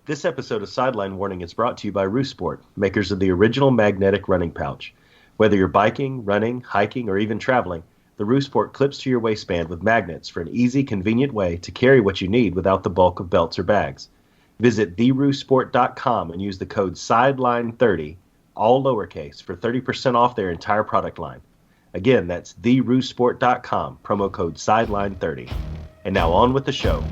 This episode of Sideline Warning is brought to you by Roosport, makers of the original magnetic running pouch. Whether you're biking, running, hiking, or even traveling, the Roosport clips to your waistband with magnets for an easy, convenient way to carry what you need without the bulk of belts or bags. Visit theroosport.com and use the code SIDELINE30, all lowercase, for 30% off their entire product line. Again, that's theroosport.com, promo code SIDELINE30. And now on with the show.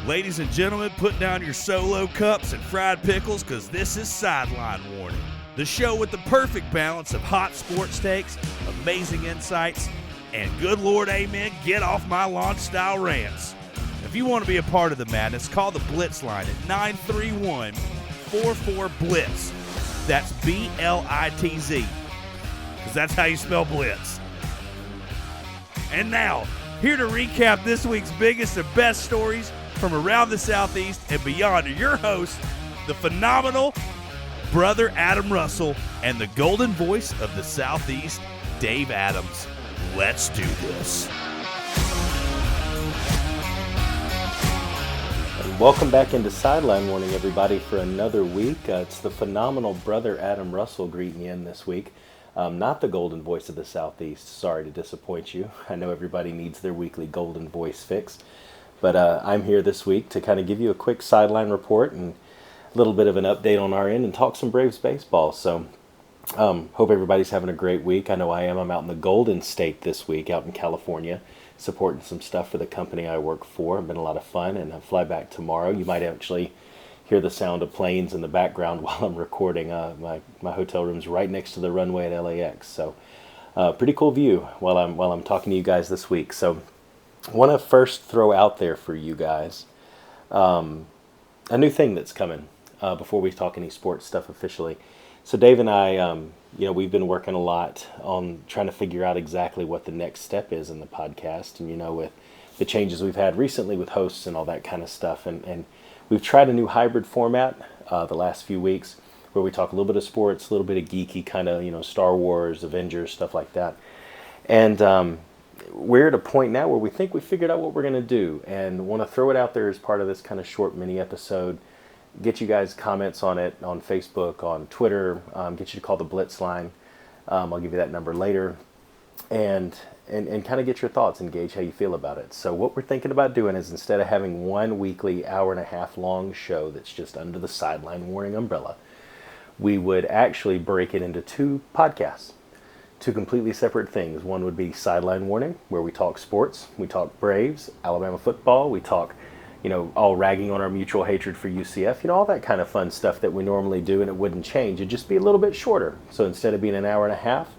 Ladies and gentlemen, put down your solo cups and fried pickles because this is Sideline Warning, the show with the perfect balance of hot sports takes, amazing insights, and good Lord, amen, get off my lawn style rants. If you want to be a part of the madness, call the Blitz line at 931-44-BLITZ. That's B-L-I-T-Z, because that's how you spell Blitz. And now, here to recap this week's biggest and best stories from around the Southeast and beyond are your hosts, the phenomenal brother Adam Russell and the golden voice of the Southeast, Dave Adams. Let's do this. And welcome back into Sideline Warning, everybody, for another week. It's the phenomenal brother Adam Russell greeting you in this week. Not the golden voice of the Southeast. Sorry to disappoint you. I know everybody needs their weekly golden voice fix. But I'm here this week to kind of give you a quick sideline report and a little bit of an update on our end and talk some Braves baseball. So hope everybody's having a great week. I know I am. I'm out in the Golden State this week, out in California, supporting some stuff for the company I work for. It's been a lot of fun, and I fly back tomorrow. You might actually hear the sound of planes in the background while I'm recording. My hotel room's right next to the runway at LAX. So pretty cool view while I'm talking to you guys this week. So I want to first throw out there for you guys a new thing that's coming before we talk any sports stuff officially. So Dave and I, we've been working a lot on trying to figure out exactly what the next step is in the podcast. And, with the changes we've had recently with hosts and all that kind of stuff. And we've tried a new hybrid format the last few weeks where we talk a little bit of sports, a little bit of geeky kind of, Star Wars, Avengers, stuff like that. And we're at a point now where we think we figured out what we're going to do and want to throw it out there as part of this kind of short mini episode. Get you guys comments on it on Facebook, on Twitter, get you to call the Blitz line. I'll give you that number later. And kind of get your thoughts and gauge how you feel about it. So what we're thinking about doing is instead of having one weekly hour-and-a-half long show that's just under the Sideline Warning umbrella, we would actually break it into two podcasts. Two completely separate things. One would be Sideline Warning, where we talk sports, we talk Braves, Alabama football, we talk, all ragging on our mutual hatred for UCF, all that kind of fun stuff that we normally do, and it wouldn't change. It'd just be a little bit shorter. So instead of being an hour and a half,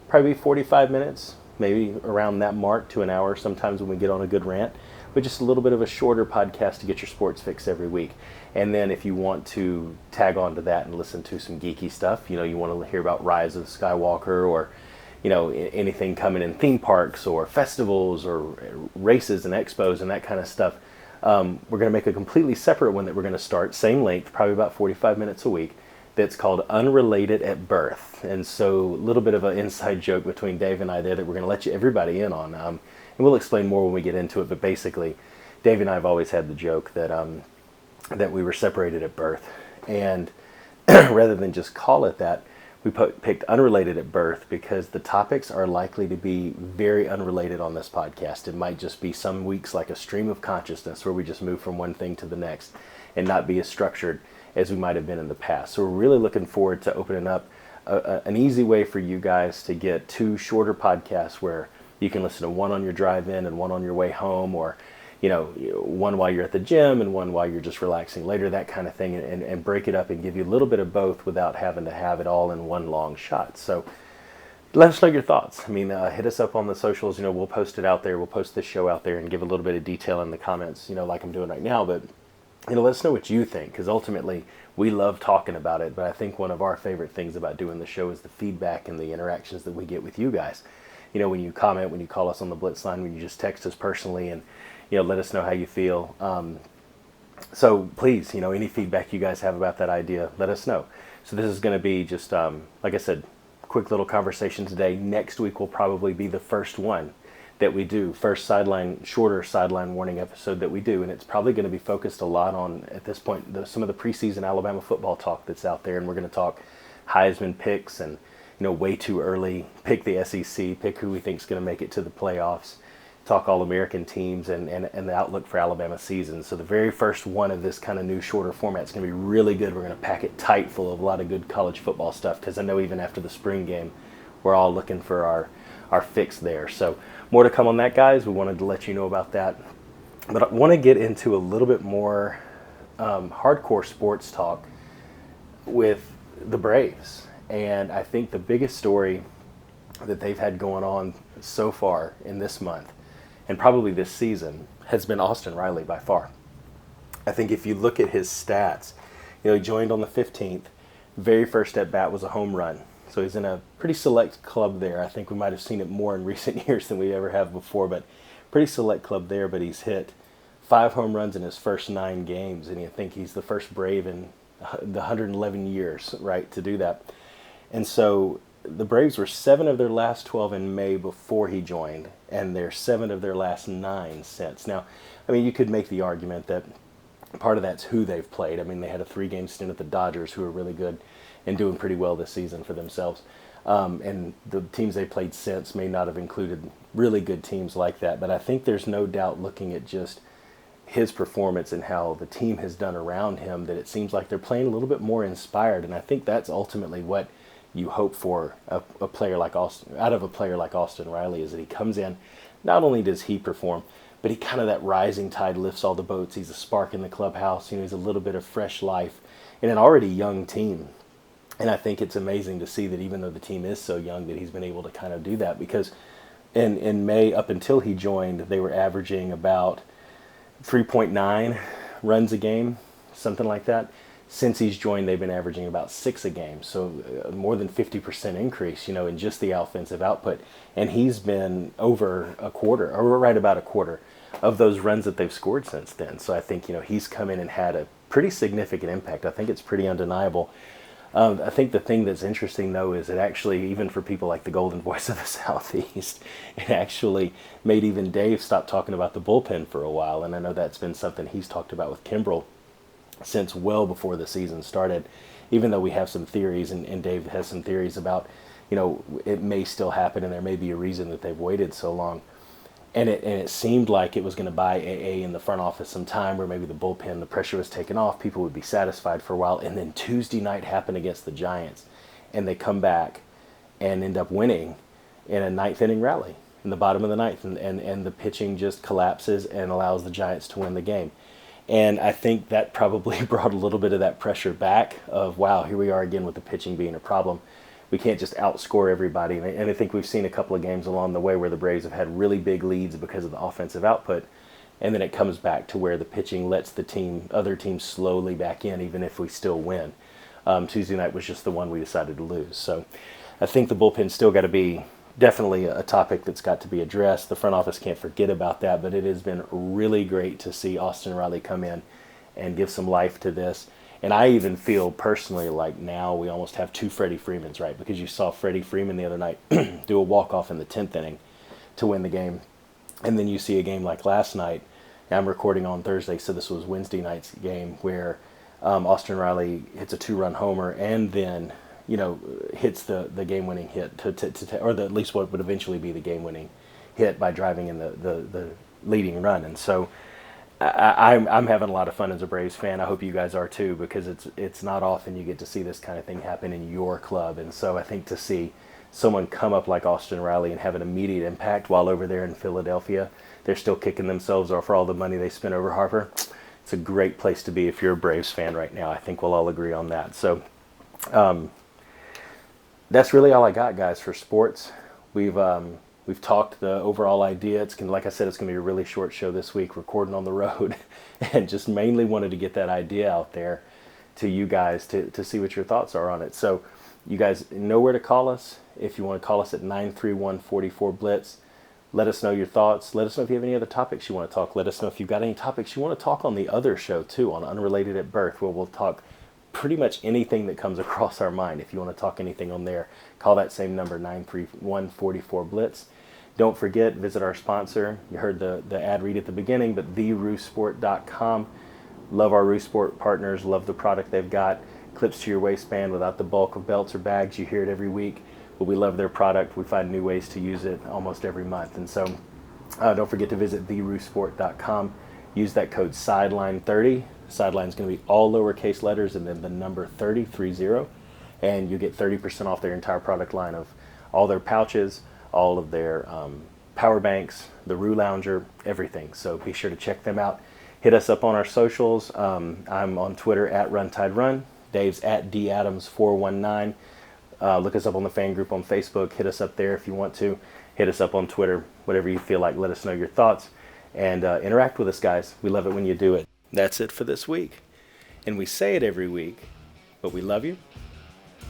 probably 45 minutes, maybe around that mark to an hour sometimes when we get on a good rant, but just a little bit of a shorter podcast to get your sports fix every week. And then if you want to tag on to that and listen to some geeky stuff, you want to hear about Rise of Skywalker or anything coming in theme parks or festivals or races and expos and that kind of stuff. We're going to make a completely separate one that we're going to start, same length, probably about 45 minutes a week, that's called Unrelated at Birth. And so a little bit of an inside joke between Dave and I there that we're going to let everybody in on. And we'll explain more when we get into it, but basically, Dave and I have always had the joke that that we were separated at birth. And rather than just call it that, we picked Unrelated at Birth because the topics are likely to be very unrelated on this podcast. It might just be some weeks like a stream of consciousness where we just move from one thing to the next and not be as structured as we might have been in the past. So we're really looking forward to opening up an easy way for you guys to get two shorter podcasts where you can listen to one on your drive in and one on your way home, or one while you're at the gym and one while you're just relaxing later, that kind of thing, and break it up and give you a little bit of both without having to have it all in one long shot. So let us know your thoughts. Hit us up on the socials. We'll post it out there. We'll post this show out there and give a little bit of detail in the comments, like I'm doing right now. But, let us know what you think, because ultimately we love talking about it. But I think one of our favorite things about doing the show is the feedback and the interactions that we get with you guys. When you comment, when you call us on the Blitz line, when you just text us personally and, let us know how you feel. So please, any feedback you guys have about that idea, let us know. So this is going to be just, like I said, quick little conversation today. Next week will probably be the first one that we do, first shorter sideline warning episode that we do, and it's probably going to be focused a lot on, at this point, some of the preseason Alabama football talk that's out there, and we're going to talk Heisman picks and, way too early, pick the SEC, pick who we think is going to make it to the playoffs, talk All-American teams and the outlook for Alabama season. So the very first one of this kind of new shorter format is going to be really good. We're going to pack it tight full of a lot of good college football stuff, because I know even after the spring game, we're all looking for our fix there. So more to come on that, guys. We wanted to let you know about that. But I want to get into a little bit more hardcore sports talk with the Braves. And I think the biggest story that they've had going on so far in this month, and probably this season, has been Austin Riley by far. I think if you look at his stats, he joined on the 15th. Very first at bat was a home run. So he's in a pretty select club there. I think we might have seen it more in recent years than we ever have before, but pretty select club there. But he's hit 5 home runs in his first 9 games, and I think he's the first Brave in the 111 years, right, to do that. And so the Braves were 7 of their last 12 in May before he joined, and they're 7 of their last 9 since. Now, you could make the argument that part of that's who they've played. They had a 3-game stint at the Dodgers, who are really good and doing pretty well this season for themselves. And the teams they played since may not have included really good teams like that. But I think there's no doubt, looking at just his performance and how the team has done around him, that it seems like they're playing a little bit more inspired. And I think that's ultimately what you hope for out of a player like Austin Riley, is that he comes in, not only does he perform, but he kind of, that rising tide lifts all the boats. He's a spark in the clubhouse. He's a little bit of fresh life in an already young team. And I think it's amazing to see that even though the team is so young, that he's been able to kind of do that, because in May, up until he joined, they were averaging about 3.9 runs a game, something like that. Since he's joined, they've been averaging about 6 a game, so more than 50% increase, in just the offensive output. And he's been over a quarter, or right about a quarter, of those runs that they've scored since then. So I think, he's come in and had a pretty significant impact. I think it's pretty undeniable. I think the thing that's interesting, though, is it actually, even for people like the golden voice of the Southeast, it actually made even Dave stop talking about the bullpen for a while. And I know that's been something he's talked about with Kimbrel since well before the season started, even though we have some theories, and Dave has some theories about, it may still happen, and there may be a reason that they've waited so long. And it seemed like it was going to buy AA in the front office some time, where maybe the bullpen, the pressure was taken off, people would be satisfied for a while, and then Tuesday night happened against the Giants, and they come back and end up winning in a 9th inning rally in the bottom of the 9th, and the pitching just collapses and allows the Giants to win the game. And I think that probably brought a little bit of that pressure back of, wow, here we are again with the pitching being a problem. We can't just outscore everybody. And I think we've seen a couple of games along the way where the Braves have had really big leads because of the offensive output, and then it comes back to where the pitching lets the other teams slowly back in, even if we still win. Tuesday night was just the one we decided to lose. So I think the bullpen's still got to be definitely a topic that's got to be addressed. The front office can't forget about that, but it has been really great to see Austin Riley come in and give some life to this. And I even feel personally like now we almost have 2 Freddie Freemans, right? Because you saw Freddie Freeman the other night do a walk-off in the 10th inning to win the game. And then you see a game like last night. I'm recording on Thursday, so this was Wednesday night's game, where Austin Riley hits a 2-run homer and then, hits the game-winning hit, or at least what would eventually be the game-winning hit by driving in the leading run. And so I'm having a lot of fun as a Braves fan. I hope you guys are too, because it's not often you get to see this kind of thing happen in your club. And so I think to see someone come up like Austin Riley and have an immediate impact while over there in Philadelphia, they're still kicking themselves off for all the money they spent over Harper. It's a great place to be if you're a Braves fan right now. I think we'll all agree on that. So that's really all I got, guys, for sports. We've talked the overall idea. Like I said, it's going to be a really short show this week, recording on the road, and just mainly wanted to get that idea out there to you guys to see what your thoughts are on it. So you guys know where to call us. If you want to call us at 931-44-BLITZ, let us know your thoughts. Let us know if you have any other topics you want to talk. Let us know if you've got any topics you want to talk on the other show, too, on Unrelated at Birth, where we'll talk pretty much anything that comes across our mind. If you want to talk anything on there, call that same number, 931-44-BLITZ. Don't forget, visit our sponsor. You heard the ad read at the beginning, but theroofsport.com. Love our Roof Sport partners, love the product they've got. Clips to your waistband without the bulk of belts or bags. You hear it every week, but we love their product. We find new ways to use it almost every month. And so don't forget to visit theroofsport.com. Use that code SIDELINE30. Sideline is going to be all lowercase letters and then the number 30, and you get 30% off their entire product line of all their pouches, all of their power banks, the Roo Lounger, everything. So be sure to check them out. Hit us up on our socials. I'm on Twitter at RunTideRun. Dave's at DAdams419. Look us up on the fan group on Facebook. Hit us up there if you want to. Hit us up on Twitter, whatever you feel like. Let us know your thoughts and interact with us, guys. We love it when you do it. That's it for this week. And we say it every week, but we love you.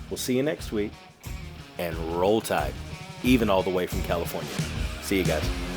We'll see you next week. And roll tide, even all the way from California. See you guys.